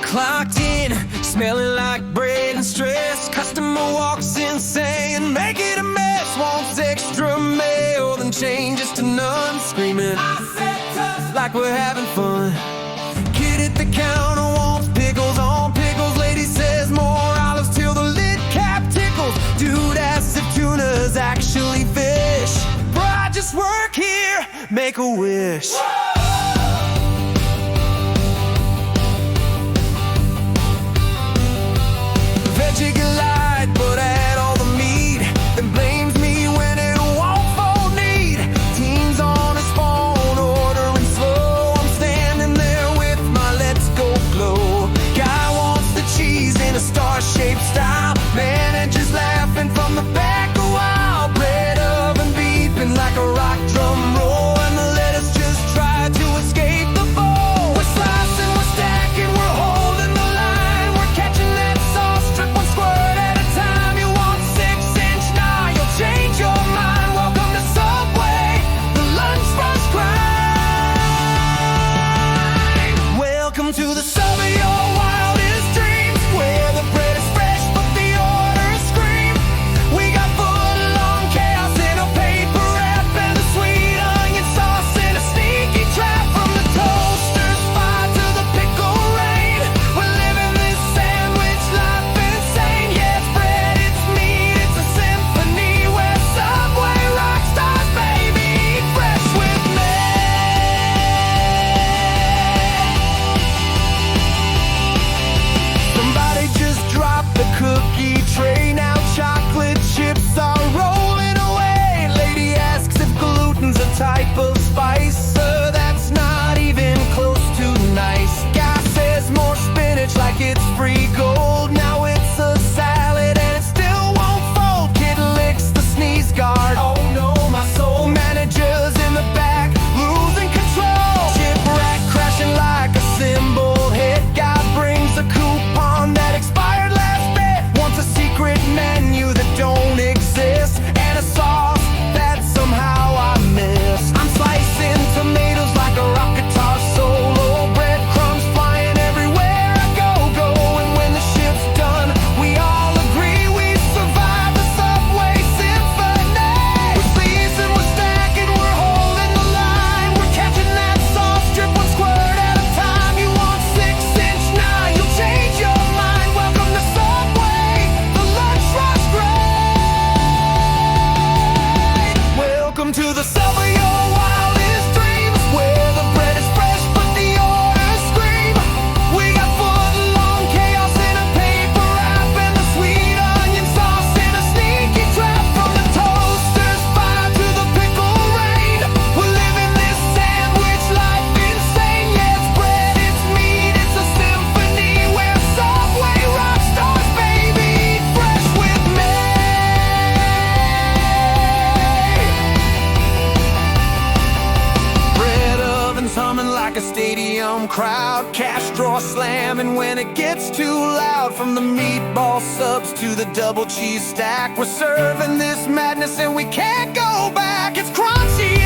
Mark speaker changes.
Speaker 1: Clocked in, smelling like bread and stress. Customer walks in saying, make it a mess. Wants extra mayo, then changes to none. Screaming, like we're having fun. Kid at the counter wants pickles on pickles. Lady says more olives till the lid cap tickles. Dude asks if tuna's actually fish. Bro, I just work here, make a wish. Veggie Delight, but add all the meat. Then blames me when it won't fold neat. Teens on his phone, ordering slow. I'm standing there with my let's go glow. Guy wants the cheese in a star-shaped style. Manager's laughing from the back a while. Bread oven beepin like a rock drum roll. And the lettuce just tried to escape the bowl. We're slicin, we're stackin, we're holding the line. We're catching that sauce, strip one squirt at a time. You want 6-inch, now you'll change your mind. Welcome to SubWay, the lunch rush grind. Welcome to the sub of your wildest dreams, where the bread is fresh but the orders scream. We got foot-long chaos in a paper wrap, and the sweet onion sauce in a sneaky trap. From the toaster's fire to the pickle rain, we're living this sandwich life insane. Yeah, it's bread, it's meat, it's a symphony where SubWay rock stars, baby, eat fresh with me. Somebody just dropped the cookie tray. Now chocolate chips are rolling away. Lady asks if gluten's a type of spice. That's not even close to nice. Guy says more spinach like it's free gold. Now it's a salad and it still won't fold. Kid licks the sneeze guard. Oh no, my soul. Manager's in the back, losing control. Chip rack crashing like a cymbal hit. Guy brings a coupon that expired last bit. Wants a secret menu that don't exist, and a sauce that somehow I miss. I'm slicing tomatoes like a rock guitar solo. Breadcrumbs flying everywhere I go. And when the shift's done, we all agree we survived the SubWay symphony. We're slicin, we're stackin, we're holding the line. We're catching that sauce, drip one squirt at a time. You want 6-inch, now you'll change your mind. Welcome to SubWay, the lunch rush grind. Welcome to the sub of your wildest dreams, where the bread is fresh but the orders scream. We got foot-long chaos in a paper wrap, and the sweet onion sauce in a sneaky trap. From the toaster's fire to the pickle rain, we're living this sandwich life insane. Yeah, it's bread, it's meat, it's a symphony where SubWay rock stars, baby, eat fresh with me. Bread ovens humming like a stadium crowd. Cash drawer slamming when it gets too loud. From the meatball subs to the double cheese stack, we're serving this madness and we can't go back. It's crunchy